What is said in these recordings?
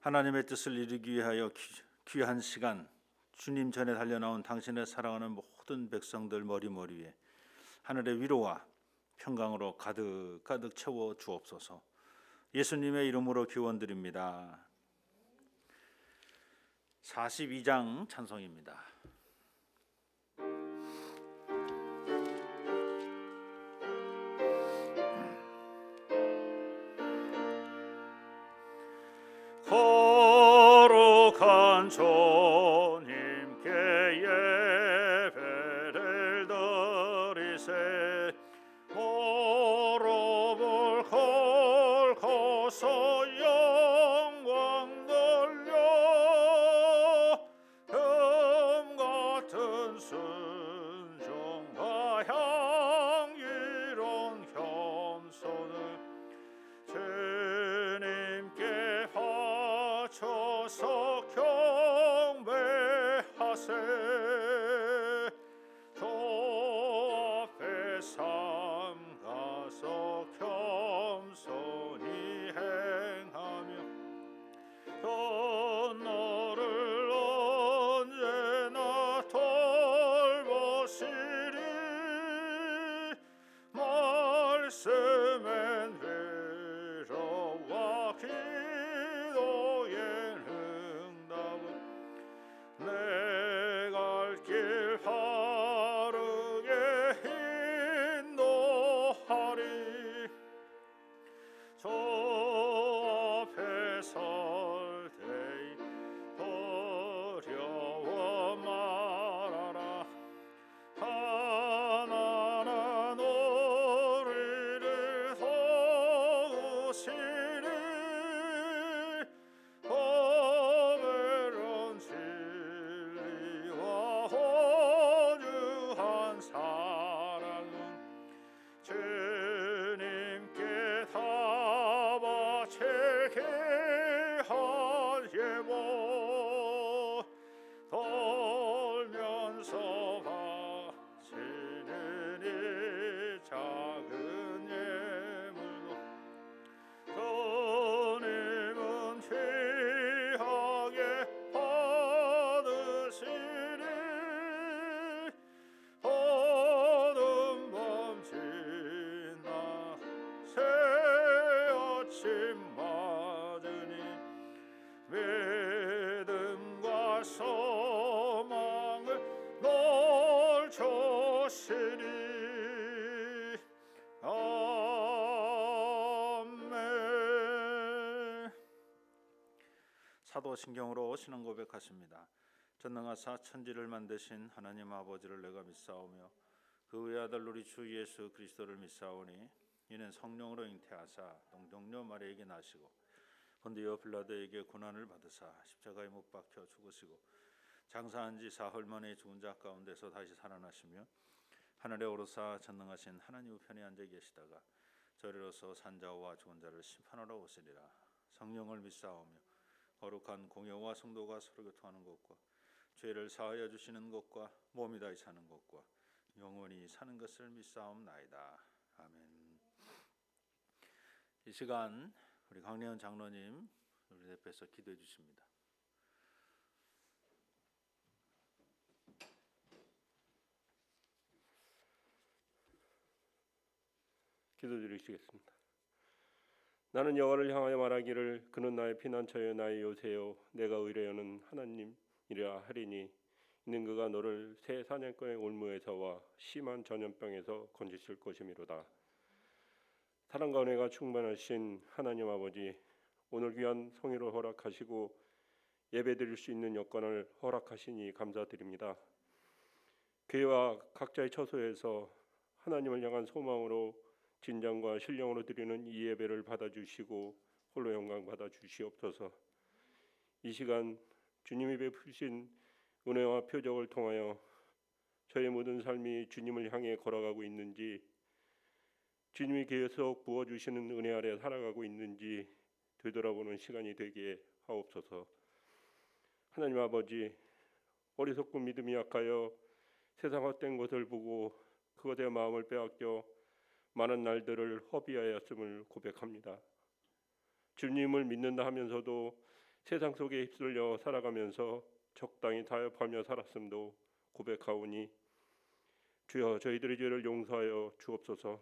하나님의 뜻을 이루기 위하여 귀한 시간, 주님 전에 달려나온 당신의 사랑하는 모든 백성들 머리 위에 하늘의 위로와 평강으로 가득 채워 주옵소서. 예수님의 이름으로 기원드립니다. 42장 찬송입니다. 거룩한 주님께 예배를 드리세. 무릎을 꿇고서 영광 돌려 금같은 순종과 향기로운 겸손을 주님께 바쳐서 경배하세. 주 앞에 삼가서 겸손히 행하며 너를 언제나 돌보시리. 말씀엔 위로와 기도의 응답은 내 갈 길 바르게 인도하리. 저 앞에 설 때에 두려워 말아라. 하나나 우리를 도우시리. 보배로운 진리와 온유한 사랑은 주님께 다 바치게 할 예보 돌면서 바치는 이 작은 예물도 주님은 귀하게 받으시리. 어둠 밤 지나 새 아침 맞으니 믿음과 소망을 널 주시리. 아멘. 사도신경으로 신앙 고백하십니다. 전능하사 천지를 만드신 하나님 아버지를 내가 믿사오며 그 외아들 우리 주 예수 그리스도를 믿사오니 이는 성령으로 잉태하사 동정녀 마리아에게 나시고 본디오 빌라도에게 고난을 받으사 십자가에 못 박혀 죽으시고 장사한 지 사흘 만에 죽은 자 가운데서 다시 살아나시며 하늘에 오르사 전능하신 하나님 우편에 앉아 계시다가 저리로서 산자와 죽은 자를 심판하러 오시리라. 성령을 믿사오며 거룩한 공회와 성도가 서로 교통하는 것과 죄를 사하여 주시는 것과 몸이 다시 사는 것과 영원히 사는 것을 믿사옵나이다. 아멘. 이 시간 우리 강래현 장로님 우리 옆에서 기도해 주십니다. 기도드리시겠습니다. 나는 여호와를 향하여 말하기를 그는 나의 피난처여 나의 요새요 내가 의뢰하는 하나님이라 하리니 이는 그가 너를 새 사냥꾼의 올무에서와 심한 전염병에서 건지실 것이미로다. 사랑과 은혜가 충만하신 하나님 아버지, 오늘 귀한 성회를 허락하시고 예배드릴 수 있는 여건을 허락하시니 감사드립니다. 교회와 각자의 처소에서 하나님을 향한 소망으로 진정과 신령으로 드리는 이 예배를 받아주시고 홀로 영광 받아 주시옵소서. 이 시간 주님이 베푸신 은혜와 표적을 통하여 저의 모든 삶이 주님을 향해 걸어가고 있는지, 주님이 계속 부어주시는 은혜 아래 살아가고 있는지 되돌아보는 시간이 되게 하옵소서. 하나님 아버지, 어리석고 믿음이 약하여 세상 헛된 것을 보고 그것에 마음을 빼앗겨 많은 날들을 허비하였음을 고백합니다. 주님을 믿는다 하면서도 세상 속에 휩쓸려 살아가면서 적당히 타협하며 살았음도 고백하오니 주여, 저희들의 죄를 용서하여 주옵소서.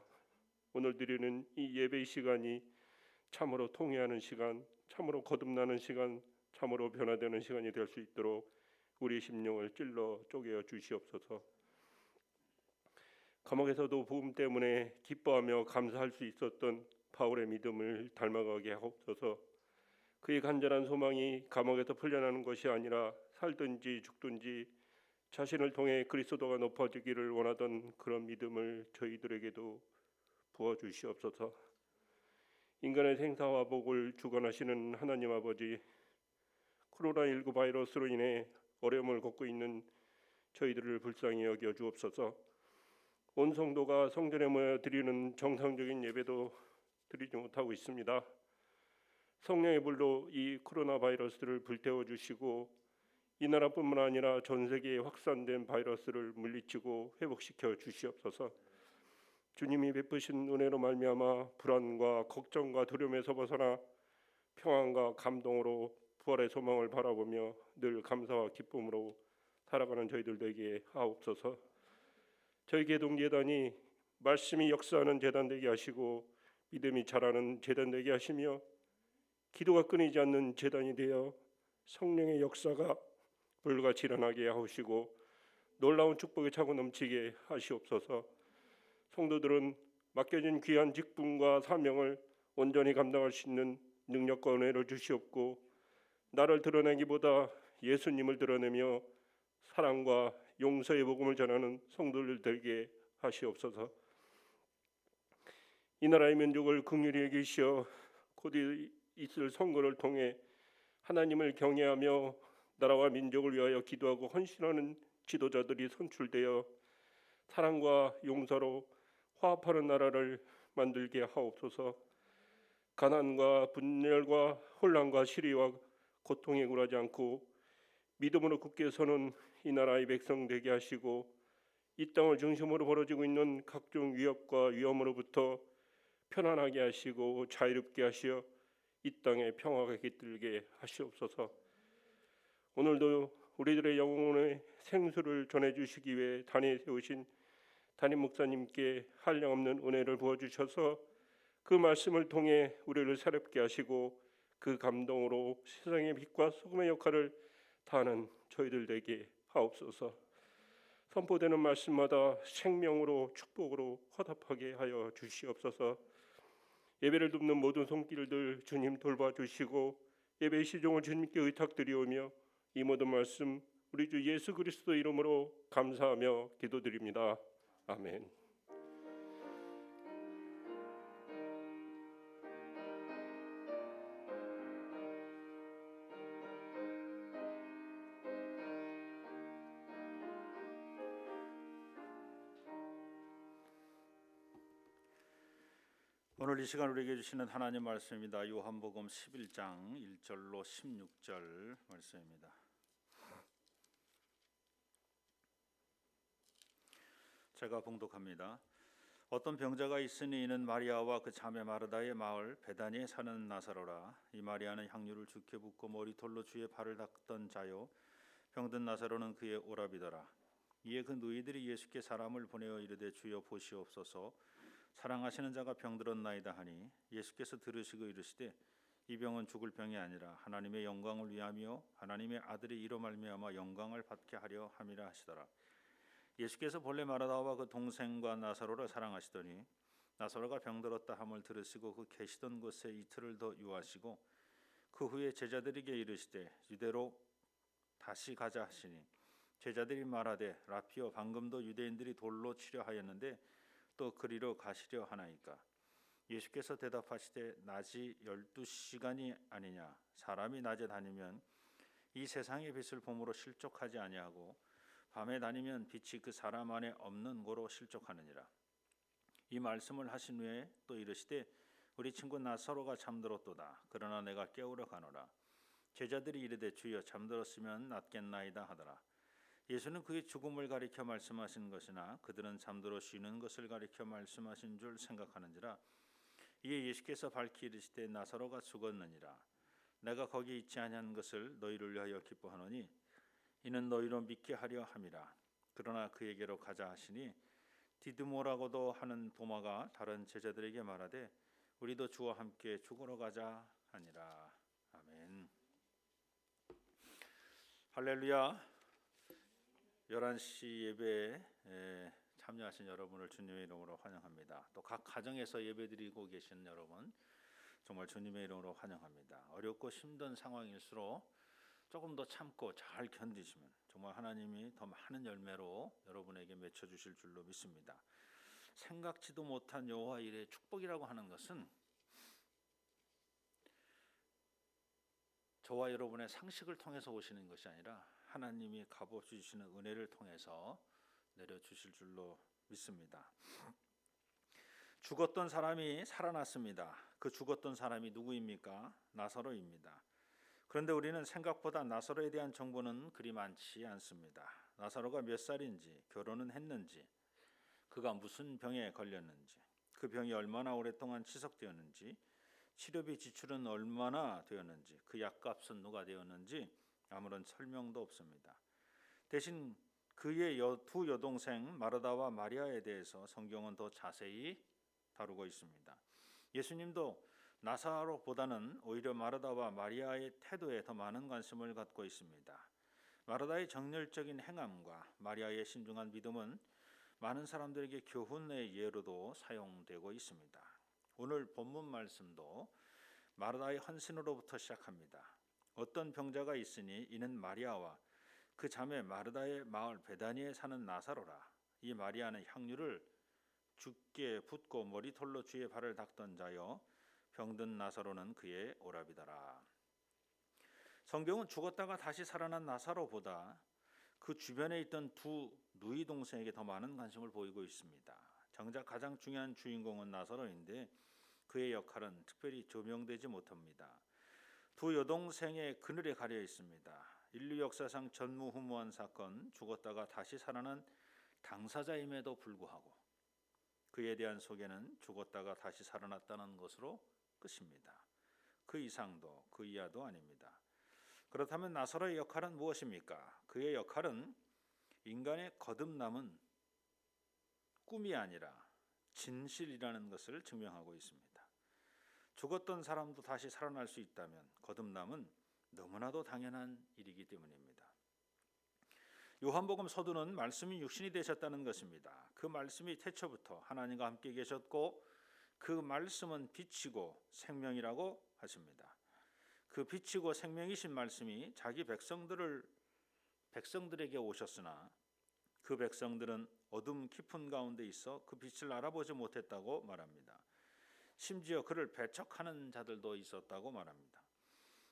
오늘 드리는 이 예배의 시간이 참으로 통회하는 시간, 참으로 거듭나는 시간, 참으로 변화되는 시간이 될 수 있도록 우리 심령을 찔러 쪼개어 주시옵소서. 감옥에서도 복음 때문에 기뻐하며 감사할 수 있었던 바울의 믿음을 닮아가게 하옵소서. 그의 간절한 소망이 감옥에서 풀려나는 것이 아니라 살든지 죽든지 자신을 통해 그리스도가 높아지기를 원하던 그런 믿음을 저희들에게도 부어주시옵소서. 인간의 생사와 복을 주관하시는 하나님 아버지, 코로나19 바이러스로 인해 어려움을 겪고 있는 저희들을 불쌍히 여겨 주옵소서. 온 성도가 성전에 모여 드리는 정상적인 예배도 드리지 못하고 있습니다. 성령의 불로 이 코로나 바이러스를 불태워 주시고 이 나라뿐만 아니라 전 세계에 확산된 바이러스를 물리치고 회복시켜 주시옵소서. 주님이 베푸신 은혜로 말미암아 불안과 걱정과 두려움에서 벗어나 평안과 감동으로 부활의 소망을 바라보며 늘 감사와 기쁨으로 살아가는 저희들 되게 하옵소서. 저희 개동재단이 말씀이 역사하는 재단 되게 하시고 믿음이 자라는 재단 되게 하시며 기도가 끊이지 않는 재단이 되어 성령의 역사가 불같이 일어나게 하시고 놀라운 축복에 차고 넘치게 하시옵소서. 성도들은 맡겨진 귀한 직분과 사명을 온전히 감당할 수 있는 능력과 은혜를 주시옵고 나를 드러내기보다 예수님을 드러내며 사랑과 용서의 복음을 전하는 성도들 되게 하시옵소서. 이 나라의 민족을 긍휼히 여기시어 곧 있을 선거를 통해 하나님을 경외하며 나라와 민족을 위하여 기도하고 헌신하는 지도자들이 선출되어 사랑과 용서로 화합하는 나라를 만들게 하옵소서. 가난과 분열과 혼란과 시리와 고통에 굴하지 않고 믿음으로 굳게 서는 이 나라의 백성 되게 하시고 이 땅을 중심으로 벌어지고 있는 각종 위협과 위험으로부터 편안하게 하시고 자유롭게 하시어 이 땅에 평화가 깃들게 하시옵소서. 오늘도 우리들의 영혼의 생수를 전해주시기 위해 단위에 세우신 담임 목사님께 한량없는 은혜를 부어주셔서 그 말씀을 통해 우리를 새롭게 하시고 그 감동으로 세상의 빛과 소금의 역할을 다하는 저희들 되게 하옵소서. 선포되는 말씀마다 생명으로 축복으로 화답하게 하여 주시옵소서. 예배를 돕는 모든 손길들 주님 돌봐주시고 예배의 시종을 주님께 의탁드리오며 이 모든 말씀 우리 주 예수 그리스도 이름으로 감사하며 기도드립니다. 아멘. 오늘 이 시간 우리에게 주시는 하나님 말씀입니다. 요한복음 11장 1절로 16절 말씀입니다. 제가 봉독합니다. 어떤 병자가 있으니 이는 마리아와 그 자매 마르다의 마을 베다니에 사는 나사로라. 이 마리아는 향유를 죽게 붓고 머리털로 주의 발을 닦던 자요 병든 나사로는 그의 오라비더라. 이에 그 누이들이 예수께 사람을 보내어 이르되 주여 보시옵소서 사랑하시는 자가 병들었나이다 하니 예수께서 들으시고 이르시되 이 병은 죽을 병이 아니라 하나님의 영광을 위하며 하나님의 아들이 이로 말미암아 영광을 받게 하려 함이라 하시더라. 예수께서 본래 마르다와 그 동생과 나사로를 사랑하시더니 나사로가 병들었다 함을 들으시고 그 계시던 곳에 이틀을 더 유하시고 그 후에 제자들에게 이르시되 유대로 다시 가자 하시니 제자들이 말하되 라피어 방금도 유대인들이 돌로 치려 하였는데 또 그리로 가시려 하나이까. 예수께서 대답하시되 낮이 12시간이 아니냐 사람이 낮에 다니면 이 세상의 빛을 봄으로 실족하지 아니하고 밤에 다니면 빛이 그 사람 안에 없는 고로 실족하느니라. 이 말씀을 하신 후에 또 이르시되 우리 친구 나사로가 잠들었도다. 그러나 내가 깨우러 가노라. 제자들이 이르되 주여 잠들었으면 낫겠나이다 하더라. 예수는 그의 죽음을 가리켜 말씀하신 것이나 그들은 잠들어 쉬는 것을 가리켜 말씀하신 줄 생각하는지라. 이에 예수께서 밝히 이르시되 나사로가 죽었느니라. 내가 거기 있지 아니한 것을 너희를 위하여 기뻐하노니 이는 너희로 믿게 하려 함이라. 그러나 그에게로 가자 하시니 디드모라고도 하는 도마가 다른 제자들에게 말하되 우리도 주와 함께 죽으러 가자 하니라. 아멘. 할렐루야. 11시 예배에 참여하신 여러분을 주님의 이름으로 환영합니다. 또 각 가정에서 예배드리고 계신 여러분 정말 주님의 이름으로 환영합니다. 어렵고 힘든 상황일수록 조금 더 참고 잘 견디시면 정말 하나님이 더 많은 열매로 여러분에게 맺혀주실 줄로 믿습니다. 생각지도 못한 여호와 일의 축복이라고 하는 것은 저와 여러분의 상식을 통해서 오시는 것이 아니라 하나님이 값없이 주시는 은혜를 통해서 내려주실 줄로 믿습니다. 죽었던 사람이 살아났습니다. 그 죽었던 사람이 누구입니까? 나사로입니다. 그런데 우리는 생각보다 나사로에 대한 정보는 그리 많지 않습니다. 나사로가 몇 살인지, 결혼은 했는지, 그가 무슨 병에 걸렸는지, 그 병이 얼마나 오랫동안 치석되었는지, 치료비 지출은 얼마나 되었는지, 그 약값은 누가 되었는지 아무런 설명도 없습니다. 대신 그의 두 여동생 마르다와 마리아에 대해서 성경은 더 자세히 다루고 있습니다. 예수님도 나사로보다는 오히려 마르다와 마리아의 태도에 더 많은 관심을 갖고 있습니다. 마르다의 정열적인 행함과 마리아의 신중한 믿음은 많은 사람들에게 교훈의 예로도 사용되고 있습니다. 오늘 본문 말씀도 마르다의 헌신으로부터 시작합니다. 어떤 병자가 있으니 이는 마리아와 그 자매 마르다의 마을 베다니에 사는 나사로라. 이 마리아는 향유를 주께 붓고 머리털로 주의 발을 닦던 자여 병든 나사로는 그의 오라비더라. 성경은 죽었다가 다시 살아난 나사로보다 그 주변에 있던 두 누이 동생에게 더 많은 관심을 보이고 있습니다. 정작 가장 중요한 주인공은 나사로인데 그의 역할은 특별히 조명되지 못합니다. 두 여동생의 그늘에 가려 있습니다. 인류 역사상 전무후무한 사건, 죽었다가 다시 살아난 당사자임에도 불구하고 그에 대한 소개는 죽었다가 다시 살아났다는 것으로 끝입니다. 그 이상도 그 이하도 아닙니다. 그렇다면 나사로의 역할은 무엇입니까? 그의 역할은 인간의 거듭남은 꿈이 아니라 진실이라는 것을 증명하고 있습니다. 죽었던 사람도 다시 살아날 수 있다면 거듭남은 너무나도 당연한 일이기 때문입니다. 요한복음 서두는 말씀이 육신이 되셨다는 것입니다. 그 말씀이 태초부터 하나님과 함께 계셨고 그 말씀은 빛이고 생명이라고 하십니다. 그 빛이고 생명이신 말씀이 자기 백성들에게 오셨으나 그 백성들은 어둠 깊은 가운데 있어 그 빛을 알아보지 못했다고 말합니다. 심지어 그를 배척하는 자들도 있었다고 말합니다.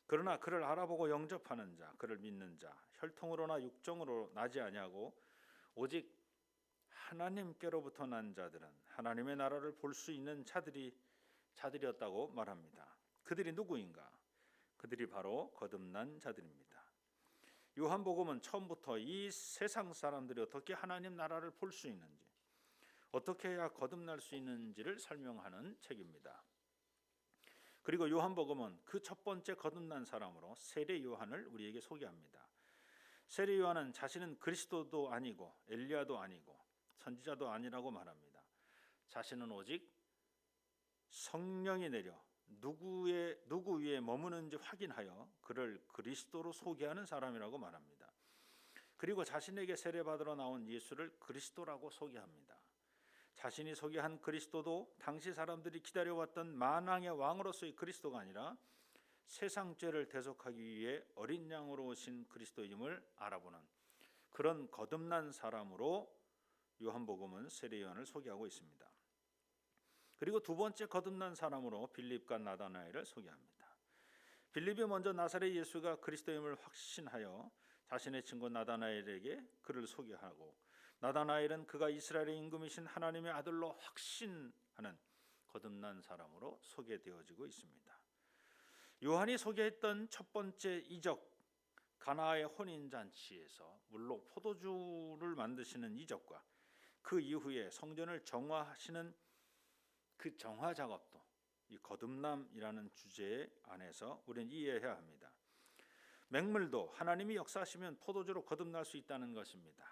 그러나 그를 알아보고 영접하는 자, 그를 믿는 자, 혈통으로나 육정으로 나지 아니하고 오직 하나님께로부터 난 자들은 하나님의 나라를 볼 수 있는 자들이었다고 말합니다. 그들이 누구인가? 그들이 바로 거듭난 자들입니다. 요한복음은 처음부터 이 세상 사람들이 어떻게 하나님 나라를 볼 수 있는지, 어떻게 해야 거듭날 수 있는지를 설명하는 책입니다. 그리고 요한복음은 그 첫 번째 거듭난 사람으로 세례 요한을 우리에게 소개합니다. 세례 요한은 자신은 그리스도도 아니고 엘리야도 아니고 선지자도 아니라고 말합니다. 자신은 오직 성령이 내려 누구 위에 머무는지 확인하여 그를 그리스도로 소개하는 사람이라고 말합니다. 그리고 자신에게 세례받으러 나온 예수를 그리스도라고 소개합니다. 자신이 소개한 그리스도도 당시 사람들이 기다려왔던 만왕의 왕으로서의 그리스도가 아니라 세상 죄를 대속하기 위해 어린 양으로 오신 그리스도임을 알아보는 그런 거듭난 사람으로 요한복음은 세례 요한을 소개하고 있습니다. 그리고 두 번째 거듭난 사람으로 빌립과 나다나엘을 소개합니다. 빌립이 먼저 나사렛 예수가 그리스도임을 확신하여 자신의 친구 나다나엘에게 그를 소개하고, 나다나엘은 그가 이스라엘의 임금이신 하나님의 아들로 확신하는 거듭난 사람으로 소개되어지고 있습니다. 요한이 소개했던 첫 번째 이적, 가나의 혼인잔치에서 물로 포도주를 만드시는 이적과 그 이후에 성전을 정화하시는 그 정화 작업도 이 거듭남이라는 주제 안에서 우리는 이해해야 합니다. 맹물도 하나님이 역사하시면 포도주로 거듭날 수 있다는 것입니다.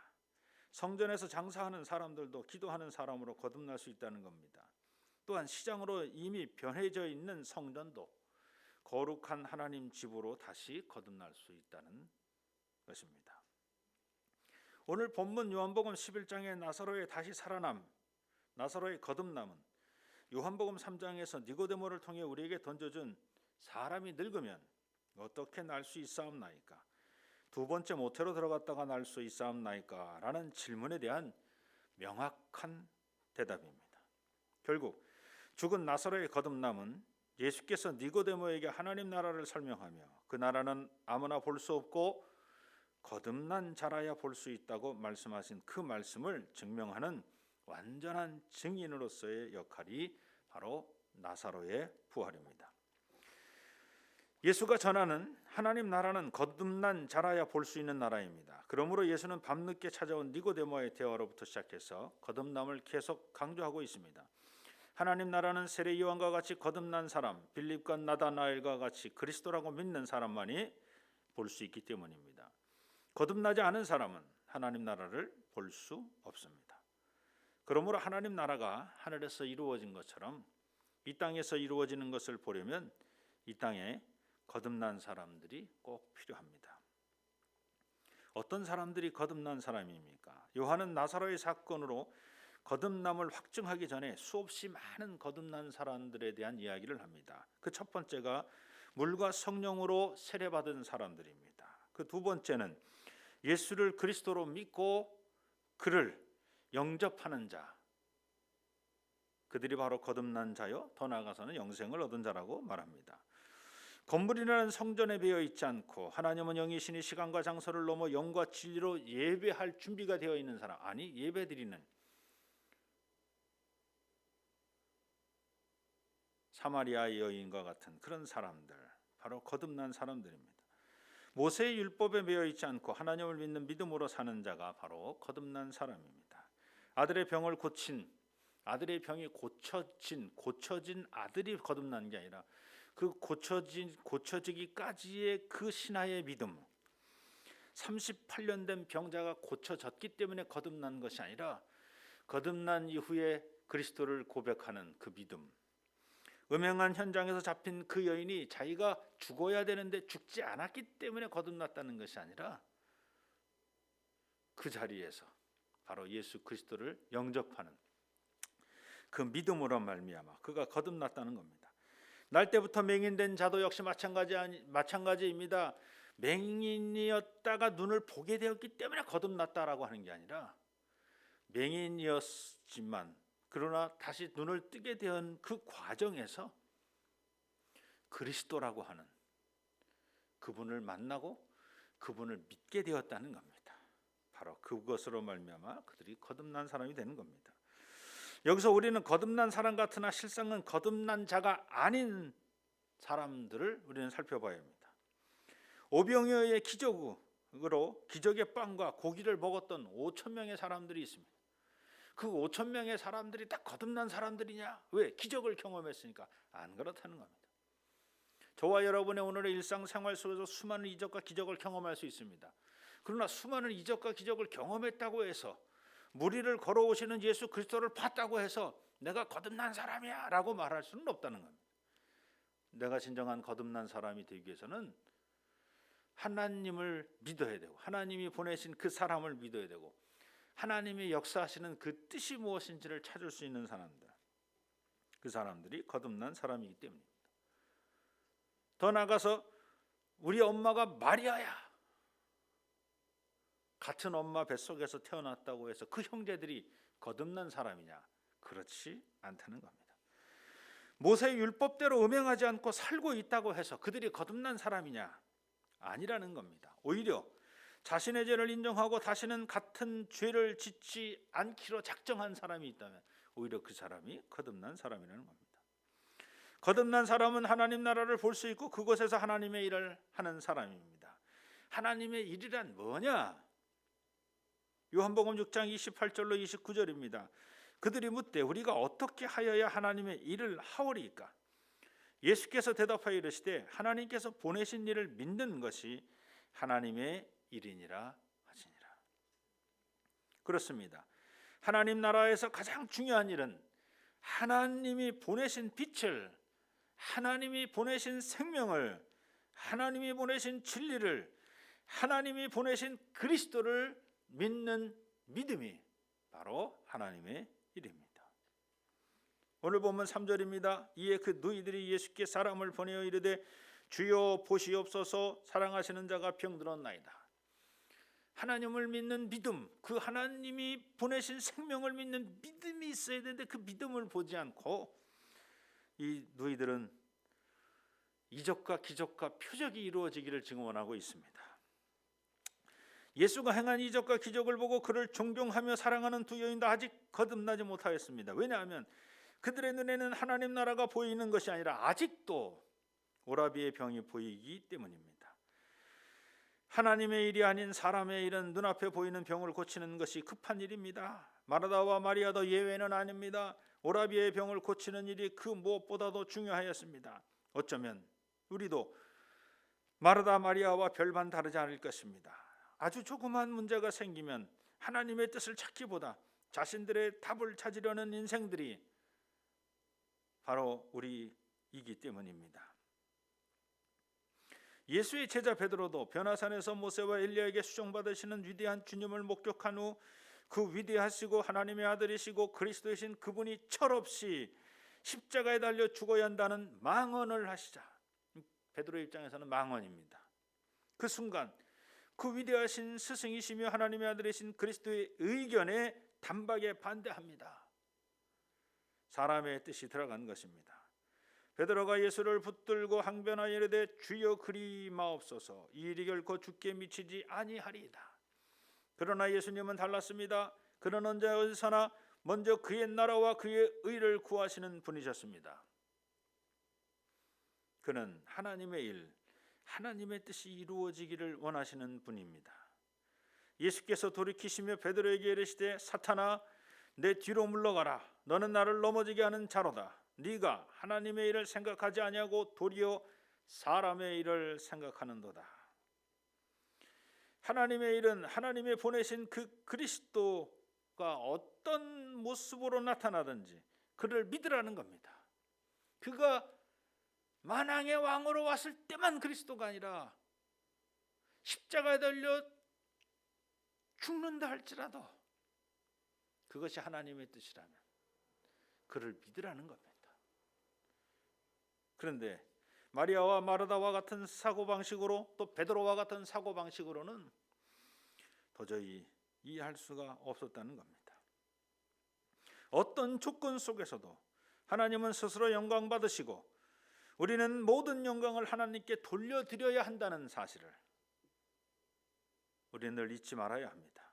성전에서 장사하는 사람들도 기도하는 사람으로 거듭날 수 있다는 겁니다. 또한 시장으로 이미 변해져 있는 성전도 거룩한 하나님 집으로 다시 거듭날 수 있다는 것입니다. 오늘 본문 요한복음 11장의 나사로의 다시 살아남, 나사로의 거듭남은 요한복음 3장에서 니고데모를 통해 우리에게 던져준 사람이 늙으면 어떻게 날 수 있사옵나이까? 두 번째 모태로 들어갔다가 날 수 있사옵나이까? 라는 질문에 대한 명확한 대답입니다. 결국 죽은 나사로의 거듭남은 예수께서 니고데모에게 하나님 나라를 설명하며 그 나라는 아무나 볼 수 없고 거듭난 자라야 볼 수 있다고 말씀하신 그 말씀을 증명하는 완전한 증인으로서의 역할이 바로 나사로의 부활입니다. 예수가 전하는 하나님 나라는 거듭난 자라야 볼 수 있는 나라입니다. 그러므로 예수는 밤늦게 찾아온 니고데모의 대화로부터 시작해서 거듭남을 계속 강조하고 있습니다. 하나님 나라는 세례 요한과 같이 거듭난 사람, 빌립과 나다나엘과 같이 그리스도라고 믿는 사람만이 볼 수 있기 때문입니다. 거듭나지 않은 사람은 하나님 나라를 볼 수 없습니다. 그러므로 하나님 나라가 하늘에서 이루어진 것처럼 이 땅에서 이루어지는 것을 보려면 이 땅에 거듭난 사람들이 꼭 필요합니다. 어떤 사람들이 거듭난 사람입니까? 요한은 나사로의 사건으로 거듭남을 확증하기 전에 수없이 많은 거듭난 사람들에 대한 이야기를 합니다. 그 첫 번째가 물과 성령으로 세례받은 사람들입니다. 그 두 번째는 예수를 그리스도로 믿고 그를 영접하는 자, 그들이 바로 거듭난 자요 더 나아가서는 영생을 얻은 자라고 말합니다. 건물이라는 성전에 배어 있지 않고 하나님은 영이시니 시간과 장소를 넘어 영과 진리로 예배할 준비가 되어 있는 사람, 아니 예배드리는 사마리아 여인과 같은 그런 사람들, 바로 거듭난 사람들입니다. 모세의 율법에 매여 있지 않고 하나님을 믿는 믿음으로 사는 자가 바로 거듭난 사람입니다. 아들의 병을 고친, 아들의 병이 고쳐진 아들이 거듭난 게 아니라 그 고쳐지기까지의 그 신하의 믿음, 38년 된 병자가 고쳐졌기 때문에 거듭난 것이 아니라 거듭난 이후에 그리스도를 고백하는 그 믿음, 음행한 현장에서 잡힌 그 여인이 자기가 죽어야 되는데 죽지 않았기 때문에 거듭났다는 것이 아니라 그 자리에서 바로 예수 그리스도를 영접하는 그 믿음으로 말미암아 그가 거듭났다는 겁니다. 날 때부터 맹인된 자도 역시 마찬가지입니다. 맹인이었다가 눈을 보게 되었기 때문에 거듭났다라고 하는 게 아니라 맹인이었지만 그러나 다시 눈을 뜨게 된 그 과정에서 그리스도라고 하는 그분을 만나고 그분을 믿게 되었다는 겁니다. 바로 그것으로 말미암아 그들이 거듭난 사람이 되는 겁니다. 여기서 우리는 거듭난 사람 같으나 실상은 거듭난 자가 아닌 사람들을 우리는 살펴봐야 합니다. 오병이어의 기적으로 기적의 빵과 고기를 먹었던 5천 명의 사람들이 있습니다. 그 5천 명의 사람들이 다 거듭난 사람들이냐? 왜? 기적을 경험했으니까. 안 그렇다는 겁니다. 저와 여러분의 오늘의 일상생활 속에서 수많은 이적과 기적을 경험할 수 있습니다. 그러나 수많은 이적과 기적을 경험했다고 해서 무리를 걸어오시는 예수 그리스도를 봤다고 해서 내가 거듭난 사람이야 라고 말할 수는 없다는 겁니다. 내가 진정한 거듭난 사람이 되기 위해서는 하나님을 믿어야 되고 하나님이 보내신 그 사람을 믿어야 되고 하나님이 역사하시는 그 뜻이 무엇인지를 찾을 수 있는 사람들, 그 사람들이 거듭난 사람이기 때문입니다. 더 나아가서 우리 엄마가 마리아야, 같은 엄마 뱃속에서 태어났다고 해서 그 형제들이 거듭난 사람이냐? 그렇지 않다는 겁니다. 모세의 율법대로 음행하지 않고 살고 있다고 해서 그들이 거듭난 사람이냐? 아니라는 겁니다. 오히려 자신의 죄를 인정하고 다시는 같은 죄를 짓지 않기로 작정한 사람이 있다면 오히려 그 사람이 거듭난 사람이라는 겁니다. 거듭난 사람은 하나님 나라를 볼 수 있고 그곳에서 하나님의 일을 하는 사람입니다. 하나님의 일이란 뭐냐? 요한복음 6장 28절로 29절입니다. 그들이 묻되 우리가 어떻게 하여야 하나님의 일을 하오리이까? 예수께서 대답하여 이르시되 하나님께서 보내신 일을 믿는 것이 하나님의 일이니라 하시니라. 그렇습니다. 하나님 나라에서 가장 중요한 일은 하나님이 보내신 빛을, 하나님이 보내신 생명을, 하나님이 보내신 진리를, 하나님이 보내신 그리스도를 믿는 믿음이 바로 하나님의 일입니다. 오늘 본문 3절입니다. 이에 그 누이들이 예수께 사람을 보내어 이르되 주여 보시옵소서, 사랑하시는 자가 병들었나이다. 하나님을 믿는 믿음, 그 하나님이 보내신 생명을 믿는 믿음이 있어야 되는데 그 믿음을 보지 않고 이 누이들은 이적과 기적과 표적이 이루어지기를 증언하고 있습니다. 예수가 행한 이적과 기적을 보고 그를 존경하며 사랑하는 두 여인도 아직 거듭나지 못하였습니다. 왜냐하면 그들의 눈에는 하나님 나라가 보이는 것이 아니라 아직도 오라비의 병이 보이기 때문입니다. 하나님의 일이 아닌 사람의 일은 눈앞에 보이는 병을 고치는 것이 급한 일입니다. 마르다와 마리아도 예외는 아닙니다. 오라비의 병을 고치는 일이 그 무엇보다도 중요하였습니다. 어쩌면 우리도 마르다 마리아와 별반 다르지 않을 것입니다. 아주 조그만 문제가 생기면 하나님의 뜻을 찾기보다 자신들의 답을 찾으려는 인생들이 바로 우리이기 때문입니다. 예수의 제자 베드로도 변화산에서 모세와 엘리야에게 수종받으시는 위대한 주님을 목격한 후 그 위대하시고 하나님의 아들이시고 그리스도이신 그분이 철없이 십자가에 달려 죽어야 한다는 망언을 하시자, 베드로의 입장에서는 망언입니다. 그 순간 그 위대하신 스승이시며 하나님의 아들이신 그리스도의 의견에 단박에 반대합니다. 사람의 뜻이 들어간 것입니다. 베드로가 예수를 붙들고 항변하여 이르되 주여 그리 마옵소서, 이 일이 결코 죽게 미치지 아니하리이다. 그러나 예수님은 달랐습니다. 그는 언제 어디서나 먼저 그의 나라와 그의 의를 구하시는 분이셨습니다. 그는 하나님의 일, 하나님의 뜻이 이루어지기를 원하시는 분입니다. 예수께서 돌이키시며 베드로에게 이르시되 사탄아 내 뒤로 물러가라. 너는 나를 넘어지게 하는 자로다. 네가 하나님의 일을 생각하지 아니하고 도리어 사람의 일을 생각하는도다. 하나님의 일은 하나님의 보내신 그 그리스도가 어떤 모습으로 나타나든지 그를 믿으라는 겁니다. 그가 만왕의 왕으로 왔을 때만 그리스도가 아니라 십자가에 달려 죽는다 할지라도 그것이 하나님의 뜻이라면 그를 믿으라는 겁니다. 그런데 마리아와 마르다와 같은 사고방식으로 또 베드로와 같은 사고방식으로는 도저히 이해할 수가 없었다는 겁니다. 어떤 조건 속에서도 하나님은 스스로 영광 받으시고 우리는 모든 영광을 하나님께 돌려드려야 한다는 사실을 우리는 늘 잊지 말아야 합니다.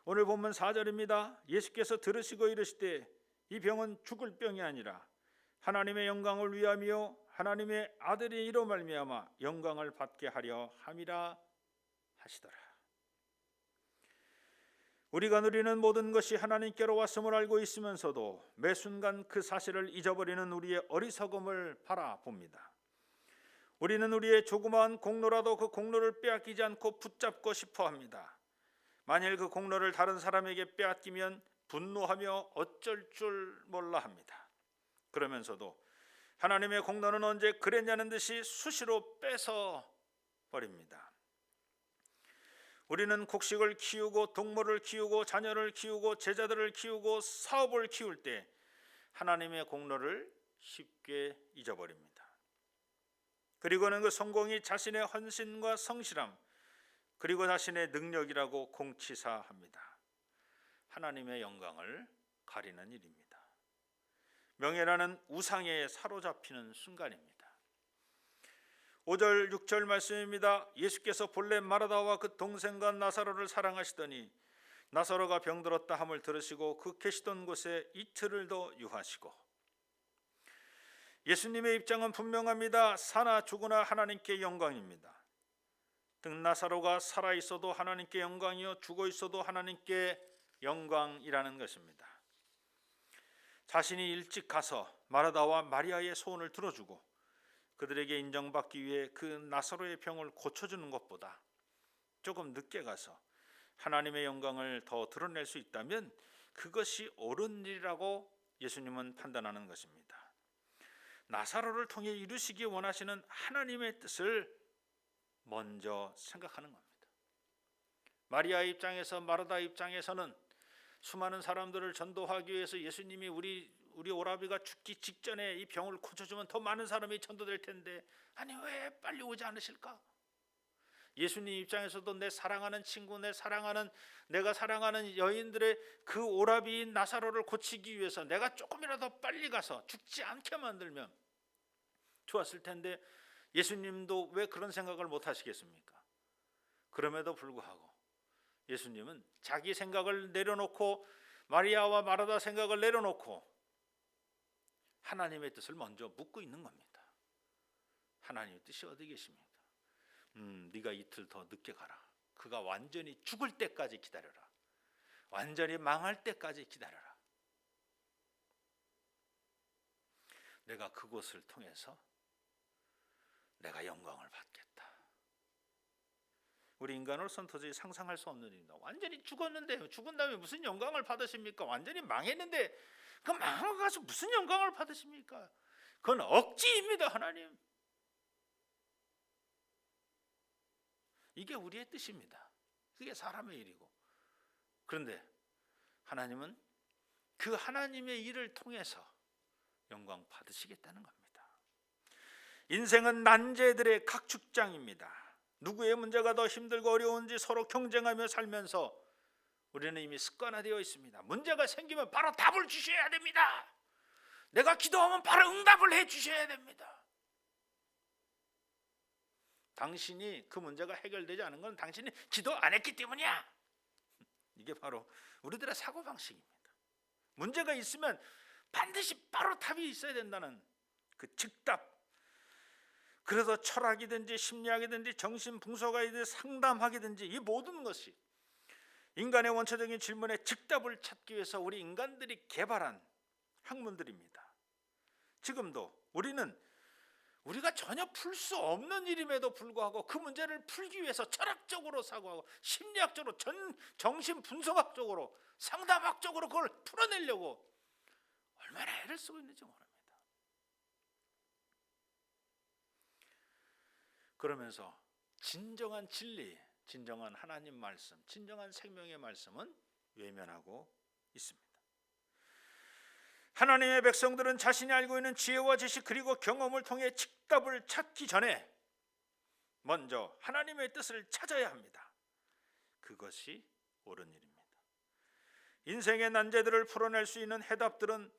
오늘 본문 4절입니다. 예수께서 들으시고 이르시되 이 병은 죽을 병이 아니라 하나님의 영광을 위하며 하나님의 아들이 이로 말미암아 영광을 받게 하려 함이라 하시더라. 우리가 누리는 모든 것이 하나님께로 왔음을 알고 있으면서도 매 순간 그 사실을 잊어버리는 우리의 어리석음을 바라봅니다. 우리는 우리의 조그마한 공로라도 그 공로를 빼앗기지 않고 붙잡고 싶어합니다. 만일 그 공로를 다른 사람에게 빼앗기면 분노하며 어쩔 줄 몰라 합니다. 그러면서도 하나님의 공로는 언제 그랬냐는 듯이 수시로 뺏어 버립니다. 우리는 곡식을 키우고 동물을 키우고 자녀를 키우고 제자들을 키우고 사업을 키울 때 하나님의 공로를 쉽게 잊어버립니다. 그리고는 그 성공이 자신의 헌신과 성실함 그리고 자신의 능력이라고 공치사합니다. 하나님의 영광을 가리는 일입니다. 명예라는 우상에 사로잡히는 순간입니다. 5절 6절 말씀입니다. 예수께서 본래 마르다와 그 동생과 나사로를 사랑하시더니 나사로가 병들었다 함을 들으시고 그 계시던 곳에 이틀을 더 유하시고. 예수님의 입장은 분명합니다. 사나 죽으나 하나님께 영광입니다. 나사로가 살아있어도 하나님께 영광이요 죽어 있어도 하나님께 영광이라는 것입니다. 자신이 일찍 가서 마르다와 마리아의 소원을 들어주고 그들에게 인정받기 위해 그 나사로의 병을 고쳐주는 것보다 조금 늦게 가서 하나님의 영광을 더 드러낼 수 있다면 그것이 옳은 일이라고 예수님은 판단하는 것입니다. 나사로를 통해 이루시기 원하시는 하나님의 뜻을 먼저 생각하는 겁니다. 마리아의 입장에서, 마르다 입장에서는 수많은 사람들을 전도하기 위해서 예수님이 우리 오라비가 죽기 직전에 이 병을 고쳐주면 더 많은 사람이 전도될 텐데 아니 왜 빨리 오지 않으실까? 예수님 입장에서도 내 사랑하는 친구, 내가 사랑하는 여인들의 그 오라비인 나사로를 고치기 위해서 내가 조금이라도 빨리 가서 죽지 않게 만들면 좋았을 텐데 예수님도 왜 그런 생각을 못 하시겠습니까? 그럼에도 불구하고 예수님은 자기 생각을 내려놓고 마리아와 마르다 생각을 내려놓고 하나님의 뜻을 먼저 묻고 있는 겁니다. 하나님의 뜻이 어디 계십니까? 네가 이틀 더 늦게 가라. 그가 완전히 죽을 때까지 기다려라. 완전히 망할 때까지 기다려라. 내가 그곳을 통해서 내가 영광을 받겠다. 우리 인간으로서는 도저히 상상할 수 없는 일입니다. 완전히 죽었는데 죽은 다음에 무슨 영광을 받으십니까? 완전히 망했는데 그 망하고 가서 무슨 영광을 받으십니까? 그건 억지입니다. 하나님. 이게 우리의 뜻입니다. 그게 사람의 일이고. 그런데 하나님은 그 하나님의 일을 통해서 영광 받으시겠다는 겁니다. 인생은 난제들의 각축장입니다. 누구의 문제가 더 힘들고 어려운지 서로 경쟁하며 살면서 우리는 이미 습관화되어 있습니다. 문제가 생기면 바로 답을 주셔야 됩니다. 내가 기도하면 바로 응답을 해 주셔야 됩니다. 당신이 그 문제가 해결되지 않은 건 당신이 기도 안 했기 때문이야. 이게 바로 우리들의 사고방식입니다. 문제가 있으면 반드시 바로 답이 있어야 된다는 그 즉답. 그래서 철학이든지 심리학이든지 정신분석이든지 상담학이든지 이 모든 것이 인간의 원초적인 질문에 즉답을 찾기 위해서 우리 인간들이 개발한 학문들입니다. 지금도 우리가 전혀 풀 수 없는 일임에도 불구하고 그 문제를 풀기 위해서 철학적으로 사고하고 심리학적으로 정신분석학적으로 상담학적으로 그걸 풀어내려고 얼마나 애를 쓰고 있는지 모릅니다. 그러면서 진정한 진리, 진정한 하나님 말씀, 진정한 생명의 말씀은 외면하고 있습니다. 하나님의 백성들은 자신이 알고 있는 지혜와 지식 그리고 경험을 통해 즉답을 찾기 전에 먼저 하나님의 뜻을 찾아야 합니다. 그것이 옳은 일입니다. 인생의 난제들을 풀어낼 수 있는 해답들은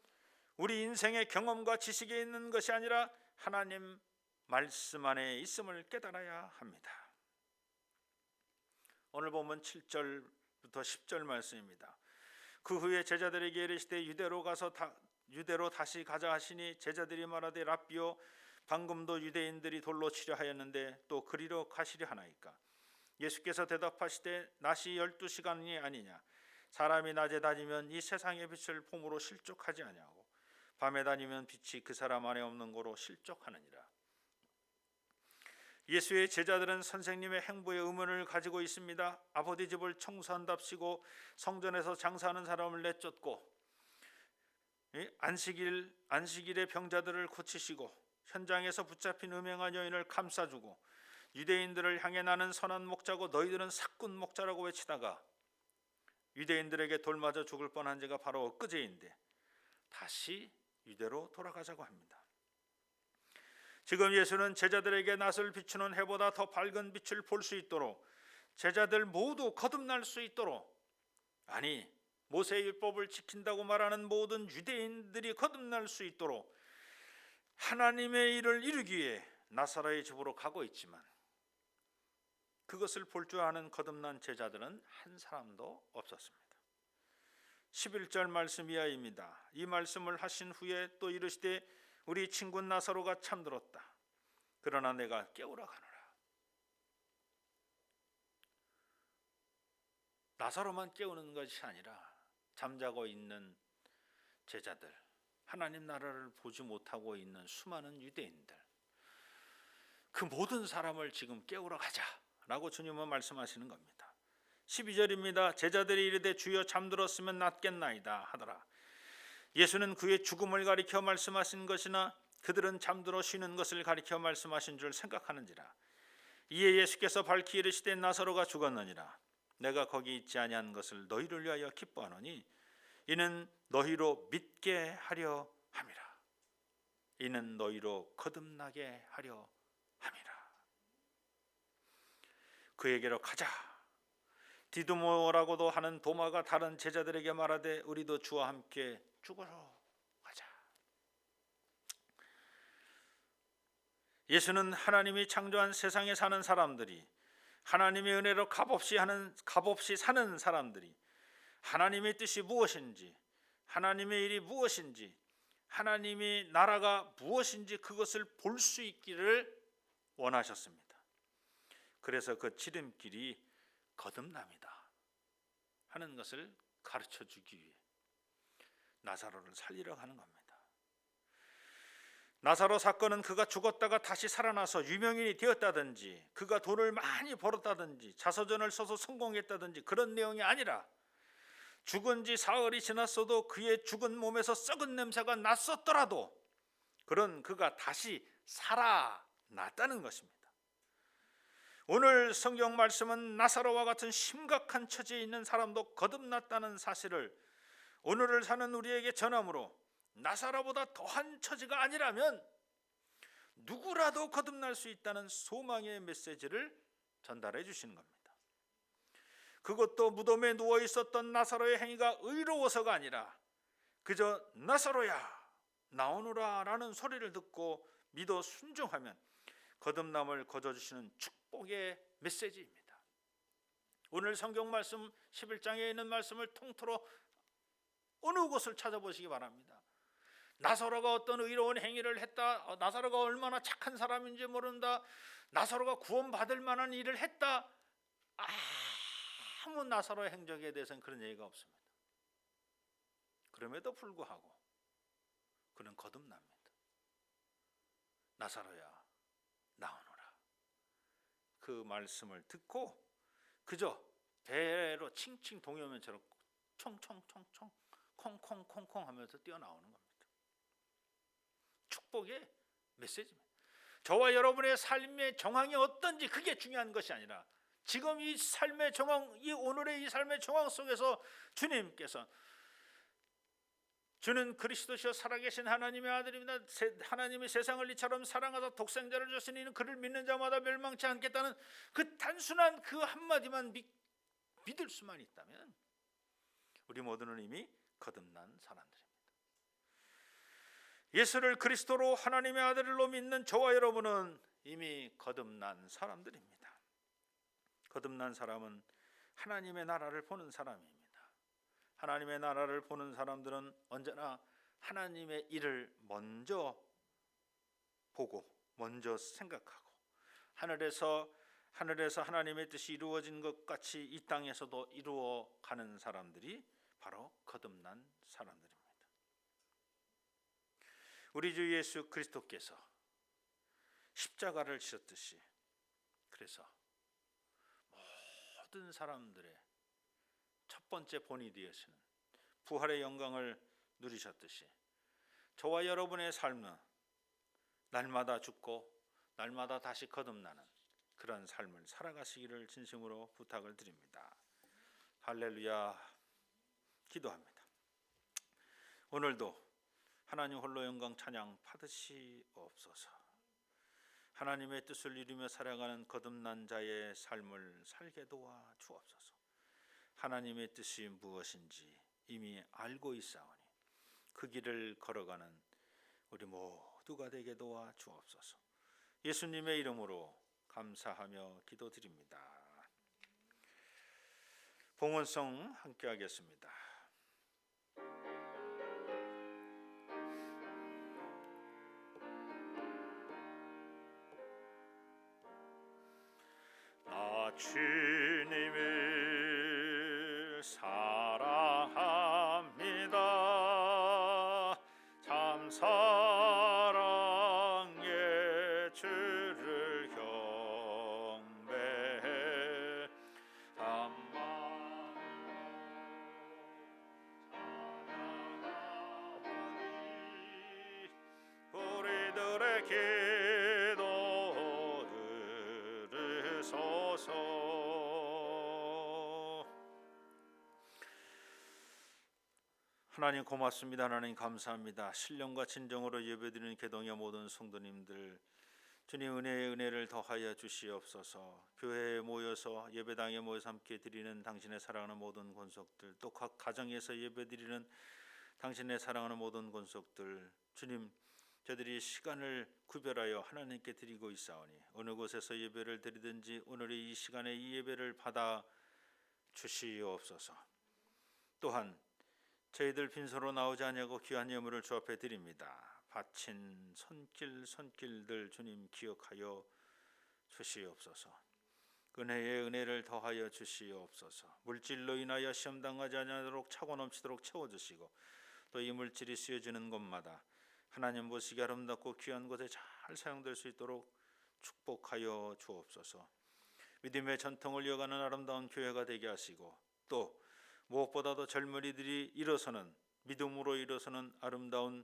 우리 인생의 경험과 지식에 있는 것이 아니라 하나님 말씀 안에 있음을 깨달아야 합니다. 오늘 본문 7절부터 10절 말씀입니다. 그 후에 제자들에게 이르시되 유대로 다시 가자 하시니 제자들이 말하되 랍비요 방금도 유대인들이 돌로 치려 하였는데 또 그리로 가시려 하나이까? 예수께서 대답하시되 낮이 12시간이 아니냐? 사람이 낮에 다니면 이 세상의 빛을 봄으로 실족하지 아니하고 밤에 다니면 빛이 그 사람 안에 없는 거로 실족하느니라. 예수의 제자들은 선생님의 행보에 의문을 가지고 있습니다. 아버지 집을 청소한답시고 성전에서 장사하는 사람을 내쫓고 안식일에 병자들을 고치시고 현장에서 붙잡힌 음행한 여인을 감싸주고 유대인들을 향해 나는 선한 목자고 너희들은 사꾼 목자라고 외치다가 유대인들에게 돌 맞아 죽을 뻔한 지가 바로 엊그제인데 다시 유대로 돌아가자고 합니다. 지금 예수는 제자들에게 낯을 비추는 해보다 더 밝은 빛을 볼 수 있도록 제자들 모두 거듭날 수 있도록 아니 모세의 율법을 지킨다고 말하는 모든 유대인들이 거듭날 수 있도록 하나님의 일을 이루기 위해 나사로의 집으로 가고 있지만 그것을 볼 줄 아는 거듭난 제자들은 한 사람도 없었습니다. 11절 말씀 이하입니다. 이 말씀을 하신 후에 또 이르시되 우리 친구 나사로가 잠들었다. 그러나 내가 깨우러 가노라. 나사로만 깨우는 것이 아니라 잠자고 있는 제자들, 하나님 나라를 보지 못하고 있는 수많은 유대인들, 그 모든 사람을 지금 깨우러 가자라고 주님은 말씀하시는 겁니다. 12절입니다. 제자들이 이르되 주여 잠들었으면 낫겠나이다 하더라. 예수는 그의 죽음을 가리켜 말씀하신 것이나 그들은 잠들어 쉬는 것을 가리켜 말씀하신 줄 생각하는지라. 이에 예수께서 밝히 이르시되 나사로가 죽었느니라. 내가 거기 있지 아니한 것을 너희를 위하여 기뻐하노니 이는 너희로 믿게 하려 함이라. 이는 너희로 거듭나게 하려 함이라. 그에게로 가자. 디두모라고도 하는 도마가 다른 제자들에게 말하되 우리도 주와 함께 죽으러 가자. 예수는 하나님이 창조한 세상에 사는 사람들이, 하나님의 은혜로 값없이 사는 사람들이 하나님의 뜻이 무엇인지, 하나님의 일이 무엇인지, 하나님의 나라가 무엇인지 그것을 볼 수 있기를 원하셨습니다. 그래서 그 지름길이 거듭남이다 하는 것을 가르쳐 주기 위해 나사로를 살리러 가는 겁니다. 나사로 사건은 그가 죽었다가 다시 살아나서 유명인이 되었다든지, 그가 돈을 많이 벌었다든지, 자서전을 써서 성공했다든지 그런 내용이 아니라 죽은 지 사흘이 지났어도 그의 죽은 몸에서 썩은 냄새가 났었더라도 그런 그가 다시 살아났다는 것입니다. 오늘 성경 말씀은 나사로와 같은 심각한 처지에 있는 사람도 거듭났다는 사실을 오늘을 사는 우리에게 전함으로 나사로보다 더한 처지가 아니라면 누구라도 거듭날 수 있다는 소망의 메시지를 전달해 주시는 겁니다. 그것도 무덤에 누워 있었던 나사로의 행위가 의로워서가 아니라 그저 나사로야 나오너라 라는 소리를 듣고 믿어 순종하면 거듭남을 거저주시는 축복의 메시지입니다. 오늘 성경 말씀 11장에 있는 말씀을 통틀어 어느 곳을 찾아보시기 바랍니다. 나사로가 어떤 의로운 행위를 했다, 나사로가 얼마나 착한 사람인지 모른다, 나사로가 구원받을 만한 일을 했다, 아무 나사로의 행적에 대해서는 그런 얘기가 없습니다. 그럼에도 불구하고 그는 거듭납니다. 나사로야 나오너라. 그 말씀을 듣고 그저 배로 칭칭 동요면처럼 총총총총 콩콩콩콩 하면서 뛰어나오는 겁니다. 축복의 메시지입니다. 저와 여러분의 삶의 정황이 어떤지 그게 중요한 것이 아니라 지금 이 삶의 정황, 이 오늘의 이 삶의 정황 속에서 주님께서 주는 그리스도시요 살아계신 하나님의 아들입니다. 하나님이 세상을 이처럼 사랑하사 독생자를 주시니 이는 그를 믿는 자마다 멸망치 않겠다는 그 단순한 그 한마디만 믿을 수만 있다면 우리 모두는 이미 거듭난 사람들입니다. 예수를 그리스도로 하나님의 아들로 믿는 저와 여러분은 이미 거듭난 사람들입니다. 거듭난 사람은 하나님의 나라를 보는 사람입니다. 하나님의 나라를 보는 사람들은 언제나 하나님의 일을 먼저 보고 먼저 생각하고 하늘에서 하나님의 뜻이 이루어진 것 같이 이 땅에서도 이루어가는 사람들이 바로 거듭난 사람들입니다. 우리 주 예수 그리스도께서 십자가를 지셨듯이 그래서 모든 사람들의 첫 번째 본이 되시는 부활의 영광을 누리셨듯이 저와 여러분의 삶은 날마다 죽고 날마다 다시 거듭나는 그런 삶을 살아가시기를 진심으로 부탁을 드립니다. 할렐루야. 기도합니다. 오늘도 하나님 홀로 영광 찬양 받으시옵소서. 하나님의 뜻을 이루며 살아가는 거듭난 자의 삶을 살게 도와 주옵소서. 하나님의 뜻이 무엇인지 이미 알고 있사오니 그 길을 걸어가는 우리 모두가 되게 도와 주옵소서. 예수님의 이름으로 감사하며 기도드립니다. 봉헌성 함께 하겠습니다. 나 주님을 사랑합니다. 참 사랑의 주를 경배해 우리들의 기도 들으소서. 하나님 고맙습니다. 하나님 감사합니다. 신령과 진정으로 예배드리는 개동의 모든 성도님들, 주님 은혜의 은혜를 더하여 주시옵소서. 교회에 모여서 예배당에 모여서 함께 드리는 당신의 사랑하는 모든 권속들, 또 각 가정에서 예배드리는 당신의 사랑하는 모든 권속들, 주님 저들이 시간을 구별하여 하나님께 드리고 있사오니 어느 곳에서 예배를 드리든지 오늘의 이 시간에 이 예배를 받아 주시옵소서. 또한 저희들 빈소로 나오지 아니하고 귀한 예물을 주 앞에 드립니다. 바친 손길들 주님 기억하여 주시옵소서. 은혜의 은혜를 더하여 주시옵소서. 물질로 인하여 시험당하지 아니하도록 차고 넘치도록 채워주시고 또 이 물질이 쓰여지는 곳마다 하나님 보시기 아름답고 귀한 곳에 잘 사용될 수 있도록 축복하여 주옵소서. 믿음의 전통을 이어가는 아름다운 교회가 되게 하시고 또 무엇보다도 젊은이들이 일어서는 믿음으로 일어서는 아름다운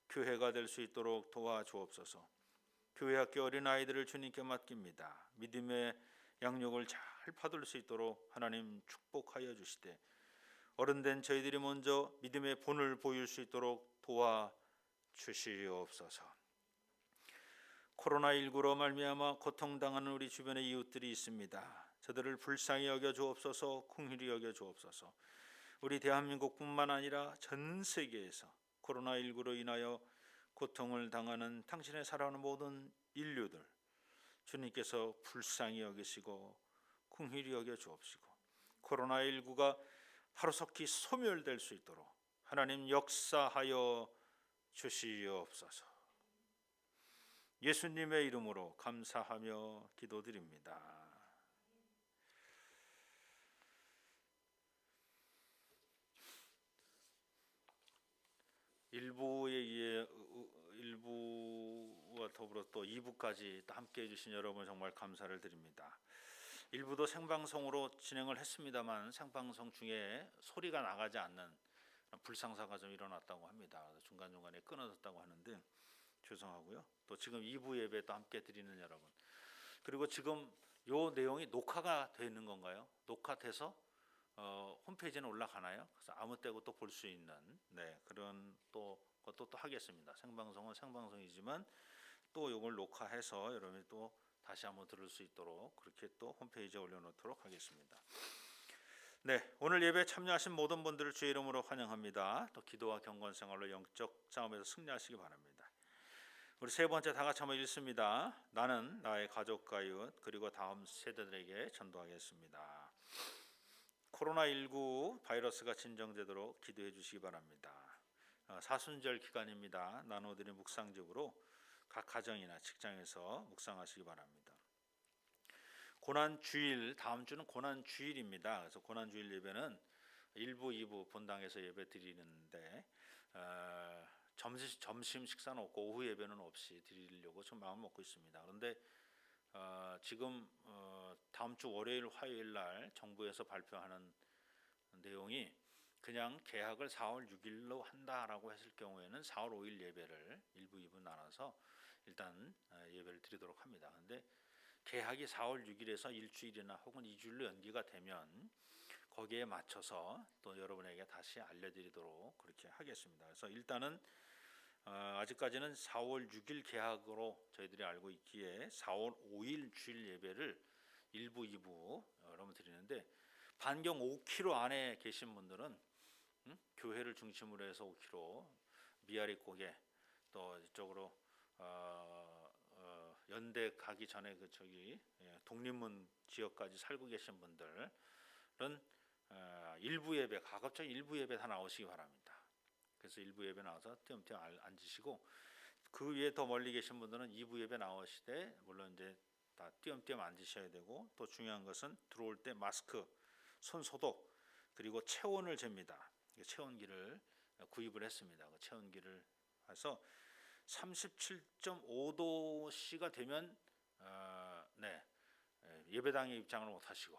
교회가 될 수 있도록 도와주옵소서. 교회 학교 어린아이들을 주님께 맡깁니다. 믿음의 양육을 잘 받을 수 있도록 하나님 축복하여 주시되 어른된 저희들이 먼저 믿음의 본을 보일 수 있도록 도와주시옵소서. 코로나19로 말미암아 고통당하는 우리 주변의 이웃들이 있습니다. 저들을 불쌍히 여겨 주옵소서. 긍휼히 여겨 주옵소서. 우리 대한민국뿐만 아니라 전 세계에서 코로나19로 인하여 고통을 당하는 당신의 사랑하는 모든 인류들 주님께서 불쌍히 여기시고 긍휼히 여겨 주옵시고 코로나19가 하루속히 소멸될 수 있도록 하나님 역사하여 주시옵소서. 예수님의 이름으로 감사하며 기도드립니다. 일부와 더불어 또 2부까지 함께 해주신 여러분 정말 감사를 드립니다. 1부도 생방송으로 진행을 했습니다만 생방송 중에 소리가 나가지 않는 불상사가 좀 일어났다고 합니다. 중간중간에 끊어졌다고 하는데 죄송하고요. 또 지금 2부 예배 또 함께 드리는 여러분, 그리고 지금 요 내용이 녹화가 되는 건가요? 녹화돼서 홈페이지는 올라가나요? 그래서 아무 때고 또 볼 수 있는 그런 또 것도 또 하겠습니다. 생방송은 생방송이지만 또 이걸 녹화해서 여러분이 또 다시 한번 들을 수 있도록 그렇게 또 홈페이지에 올려놓도록 하겠습니다. 오늘 예배 참여하신 모든 분들을 주의 이름으로 환영합니다. 또 기도와 경건 생활로 영적 싸움에서 승리하시기 바랍니다. 우리 세 번째 다 같이 한번 읽습니다. 나는 나의 가족과 이웃 그리고 다음 세대들에게 전도하겠습니다. 코로나19 바이러스가 진정되도록 기도해 주시기 바랍니다. 사순절 기간입니다. 나눠드린 묵상집으로 각 가정이나 직장에서 묵상하시기 바랍니다. 고난주일, 다음 주는 고난주일입니다. 그래서 고난주일 예배는 1부, 2부 본당에서 예배 드리는데 점심 식사는 없고 오후 예배는 없이 드리려고 좀 마음 먹고 있습니다. 그런데 지금 다음 주 월요일, 화요일 날 정부에서 발표하는 내용이 그냥 개학을 4월 6일로 한다라고 했을 경우에는 4월 5일 예배를 1부, 2부 나눠서 일단 예배를 드리도록 합니다. 그런데 개학이 4월 6일에서 일주일이나 혹은 2주일로 연기가 되면 거기에 맞춰서 또 여러분에게 다시 알려드리도록 그렇게 하겠습니다. 그래서 일단은 아직까지는 4월 6일 개학으로 저희들이 알고 있기에 4월 5일 주일 예배를 1부, 2부 여러분 드리는데 반경 5km 안에 계신 분들은 교회를 중심으로 해서 5km, 미아리 고개 또 이쪽으로 연대 가기 전에 그 저기 독립문 지역까지 살고 계신 분들은 일부 예배, 가급적 일부 예배 다 나오시기 바랍니다. 그래서 일부 예배 나와서 띄엄띄엄 앉으시고, 그 위에 더 멀리 계신 분들은 2부 예배 나오시되 물론 이제 다 띄엄띄엄 앉으셔야 되고, 또 중요한 것은 들어올 때 마스크, 손 소독, 그리고 체온을 잽니다. 체온기를 구입을 했습니다. 그 체온기를 해서 37.5도씨가 되면 예배당에 입장을 못 하시고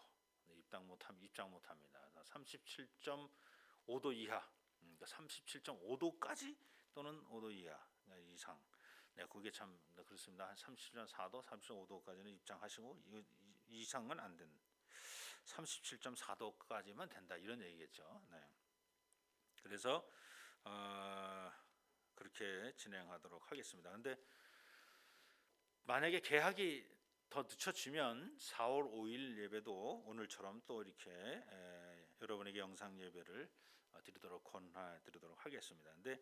입장 못 합니다. 37.5도 이하, 그러니까 37.5도까지 또는 5도 이하 이상. 그게 참 그렇습니다. 한 37.4도, 37.5도까지는 입장하시고 이 이상은 안 된. 37.4도까지만 된다 이런 얘기겠죠. 그래서 그렇게 진행하도록 하겠습니다. 근데 만약에 개학이 더 늦춰지면 4월 5일 예배도 오늘처럼 또 이렇게 여러분에게 영상 예배를 드리도록 하겠습니다. 근데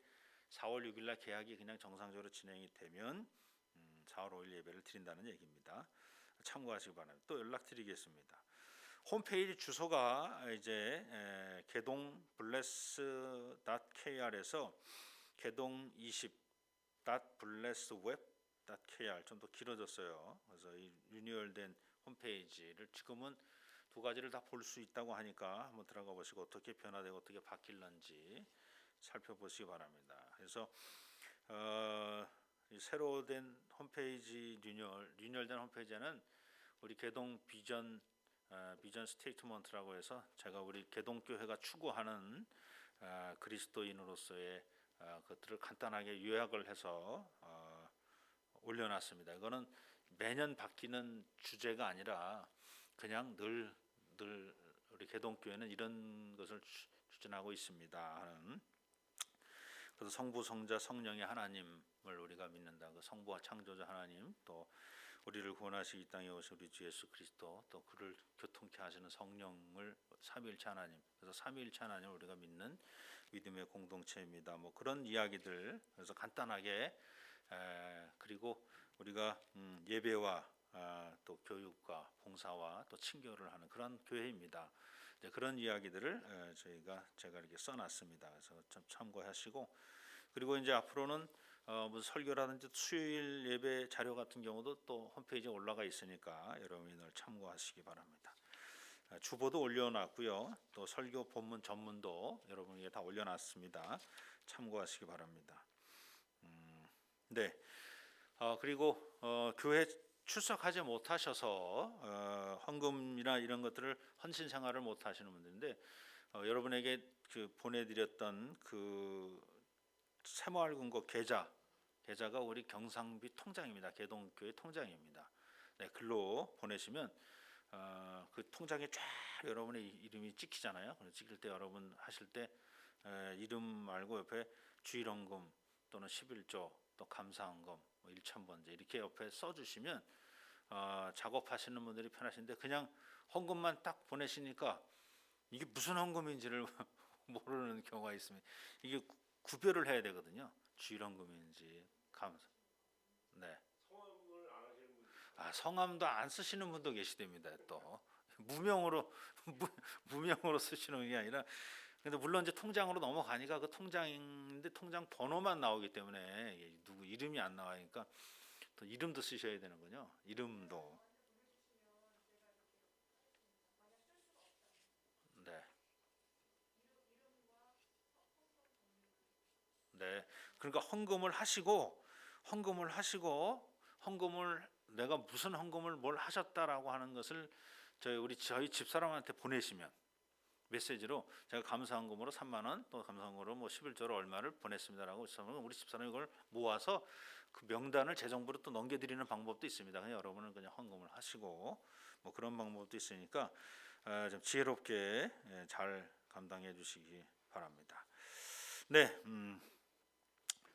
4월 6일 날 개학이 그냥 정상적으로 진행이 되면 4월 5일 예배를 드린다는 얘기입니다. 참고하시기 바랍니다. 또 연락드리겠습니다. 홈페이지 주소가 이제 개동 bless.kr에서 개동20.blessweb.kr 좀 더 길어졌어요. 그래서 이 리뉴얼된 홈페이지를 지금은 두 가지를 다 볼 수 있다고 하니까 한번 들어가 보시고 어떻게 변화되고 어떻게 바뀔는지 살펴보시기 바랍니다. 그래서 이 새로 된 홈페이지 리뉴얼된 홈페이지에는 우리 개동 비전 스테이트먼트라고 해서 제가 우리 개동교회가 추구하는 그리스도인으로서의 것들을 간단하게 요약을 해서 올려놨습니다. 이거는 매년 바뀌는 주제가 아니라 그냥 늘 우리 개동교회는 이런 것을 추진하고 있습니다 하는. 그래서 성부, 성자, 성령의 하나님을 우리가 믿는다. 그 성부와 창조자 하나님, 또 우리를 구원하시기 이 땅에 오신 우리 주 예수 그리스도, 또 그를 교통케 하시는 성령을 삼위일체 하나님. 그래서 삼위일체 하나님을 우리가 믿는 믿음의 공동체입니다. 뭐 그런 이야기들. 그래서 간단하게 그리고 우리가 예배와 또 교육과 봉사와 또 친교를 하는 그런 교회입니다. 그런 이야기들을 제가 이렇게 써놨습니다. 그래서 좀 참고하시고, 그리고 이제 앞으로는 무슨 설교라든지 수요일 예배 자료 같은 경우도 또 홈페이지에 올라가 있으니까 여러분이 늘 참고하시기 바랍니다. 주보도 올려놨고요. 또 설교 본문 전문도 여러분에게 다 올려놨습니다. 참고하시기 바랍니다. 그리고 교회 출석하지 못하셔서 헌금이나 이런 것들을 헌신 생활을 못 하시는 분들인데 여러분에게 그 보내드렸던 그 새마을금고 계좌가 우리 경상비 통장입니다. 개동교회 통장입니다. 글로 보내시면 그 통장에 쫙 여러분의 이름이 찍히잖아요. 찍힐 때 여러분 하실 때 이름 말고 옆에 주일헌금 또는 11조 또 감사헌금 1,000번째 이렇게 옆에 써주시면 작업하시는 분들이 편하신데 그냥 헌금만 딱 보내시니까 이게 무슨 헌금인지를 모르는 경우가 있습니다. 이게 구별을 해야 되거든요. 주일헌금인지 감사. 성함을 안 하시는 분들. 성함도 안 쓰시는 분도 계시답니다. 또 무명으로 쓰시는 게 아니라, 근데 물론 이제 통장으로 넘어가니까 그 통장인데 통장 번호만 나오기 때문에 누구 이름이 안 나와니까 또 이름도 쓰셔야 되는군요. 이름도. 그러니까 헌금을 하시고 내가 무슨 헌금을 뭘 하셨다라고 하는 것을 저희 집사람한테 보내시면 메시지로 제가 감사헌금으로 3만 원, 또 감사헌금으로 뭐 11조로 얼마를 보냈습니다라고 우리 집사람이 이걸 모아서 그 명단을 재정부로 또 넘겨드리는 방법도 있습니다. 그냥 여러분은 그냥 헌금을 하시고 뭐 그런 방법도 있으니까 좀 지혜롭게 잘 감당해 주시기 바랍니다.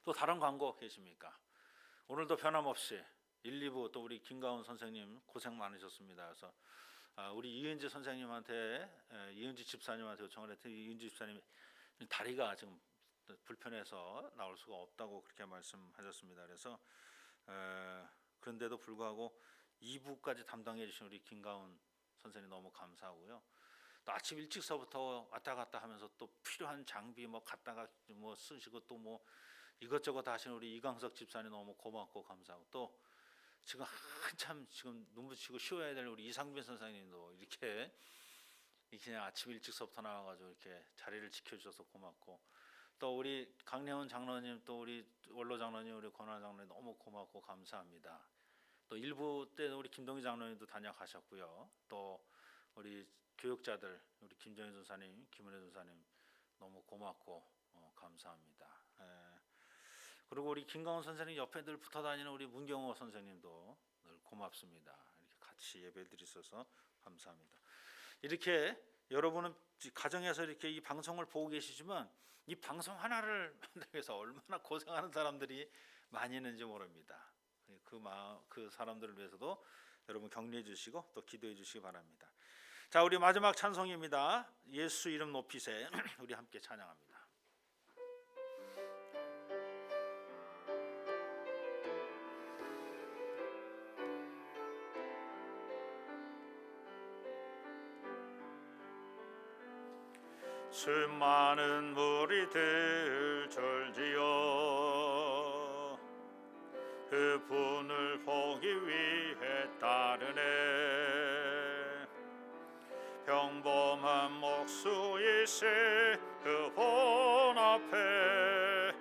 또 다른 광고 계십니까? 오늘도 변함없이 1, 2부 또 우리 김가훈 선생님 고생 많으셨습니다. 그래서 우리 이은지 선생님한테, 이은지 집사님한테 요청을 했더니 이은지 집사님이 다리가 지금 불편해서 나올 수가 없다고 그렇게 말씀하셨습니다. 그래서 그런데도 불구하고 2부까지 담당해 주신 우리 김가훈 선생님 너무 감사하고요. 또 아침 일찍서부터 왔다 갔다 하면서 또 필요한 장비 뭐 갖다가 뭐 쓰시고 또 뭐 이것저것 하시는 우리 이광석 집사님 너무 고맙고 감사하고, 또 지금 한참 지금 눈부시고 쉬어야 될 우리 이상빈 선생님도 이렇게 그냥 아침 일찍서부터 나와가지고 이렇게 자리를 지켜주셔서 고맙고, 또 우리 강래훈 장로님, 또 우리 원로 장로님, 우리 권한 장로님 너무 고맙고 감사합니다. 또 일부 때 우리 김동희 장로님도 단약하셨고요. 또 우리 교육자들, 우리 김정희 전사님, 김은혜 전사님 너무 고맙고 감사합니다. 그리고 우리 김강원 선생님 옆에 늘 붙어 다니는 우리 문경호 선생님도 늘 고맙습니다. 이렇게 같이 예배를 드리셔서 감사합니다. 이렇게 여러분은 가정에서 이렇게 이 방송을 보고 계시지만 이 방송 하나를 만들기 위해서 얼마나 고생하는 사람들이 많이 있는지 모릅니다. 그 사람들을 위해서도 여러분 격려해 주시고 또 기도해 주시기 바랍니다. 자, 우리 마지막 찬송입니다. 예수 이름 높이세. 우리 함께 찬양합니다. 수많은 무리들 졸지어 그분을 보기 위해 따르네. 평범한 목수이신 그분 앞에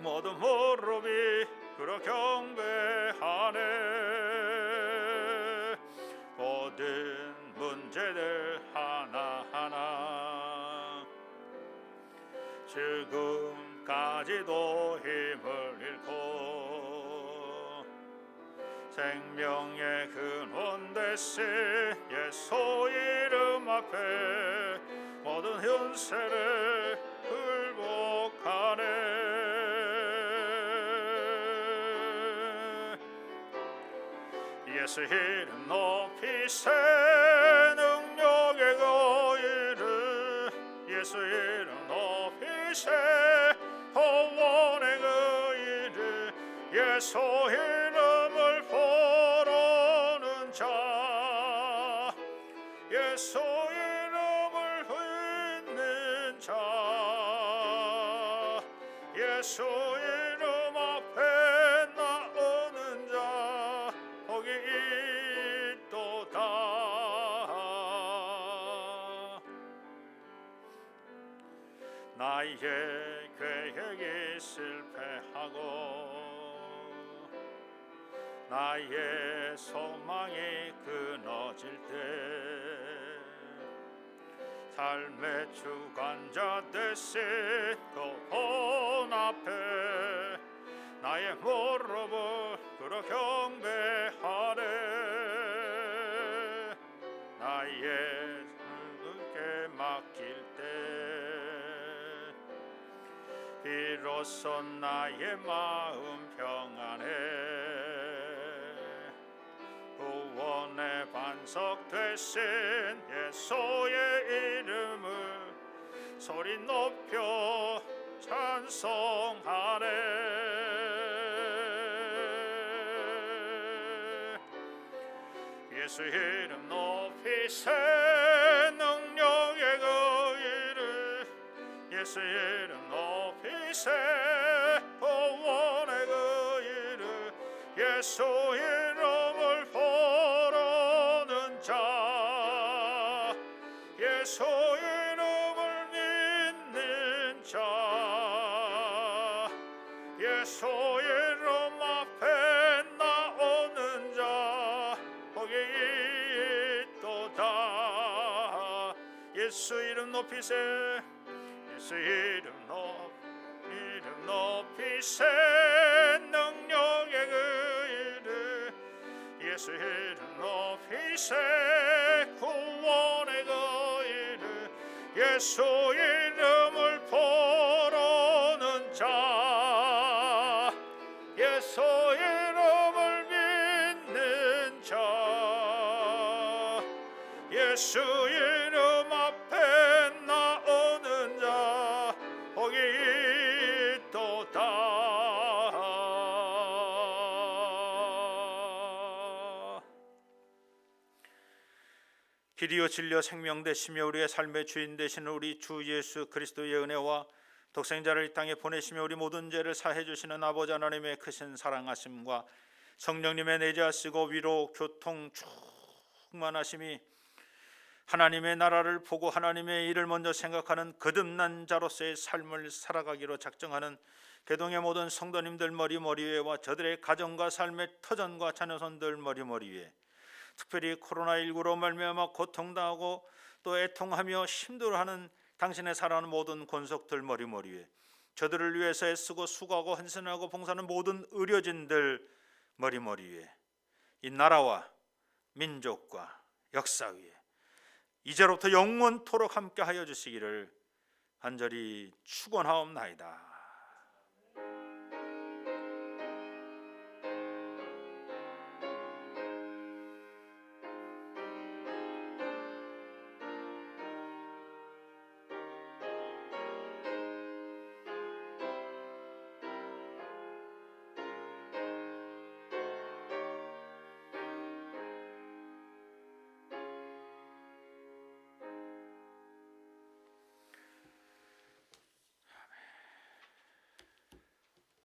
모든 무릎이 그러 경배하네. 모든 문제들 하나하나 지금까지도 힘을 잃고 생명의 근원 되신 예수 이름 앞에 모든 현세를 굴복하네. 예수 이름 높이세. 능력의 거인을 예수 이름 높이세. 구원의 거인을 예수 이름을 부르는 자. 예수 이름을 믿는 자. 예수 이름 앞에 나오는 자 복이 있도다. 나의 계획이 실패하고 나의 소망이 끊어질 때 삶의 주관자 되신 그분 앞에 나의 무릎을 꿇어 경배하네. 나의 주께 맡길 때 비로소 나의 마음 평안해. 구원의 반석 되신 예수의 이름을 소리 높여 찬송하네. 예수 이름 높이세. 능력의 거인을 예수 이름 높이세. 구원의 거인을 예수 이름을 부르는 자. 예수 이름을 믿는 자. 예수 이름 앞에 나오는 자 복이 있도다. 예수 이름 높이세. 예수 이름 높이세. 능력의 그 이름 예수 이름 높이세. 구원의 그 이름 예수 이름을 부르는 자. 예수 이름을 믿는 자. 예수 이름 앞에 나오는 자 길이요 진리요 생명 되시며 우리의 삶의 주인 되시는 우리 주 예수 그리스도의 은혜와 독생자를 이 땅에 보내시며 우리 모든 죄를 사해 주시는 아버지 하나님의 크신 사랑하심과 성령님의 내재하시고 위로 교통 충만하심이 하나님의 나라를 보고 하나님의 일을 먼저 생각하는 거듭난 자로서의 삶을 살아가기로 작정하는 개동의 모든 성도님들 머리 위에와 저들의 가정과 삶의 터전과 자녀손들 머리 위에, 특별히 코로나19로 말미암아 고통당하고 또 애통하며 힘들어하는 당신의 사랑하는 모든 권속들 머리 위에, 저들을 위해서 애쓰고 수고하고 헌신하고 봉사하는 모든 의료진들 머리 위에, 이 나라와 민족과 역사 위에 이제로부터 영원토록 함께하여 주시기를 간절히 축원하옵나이다.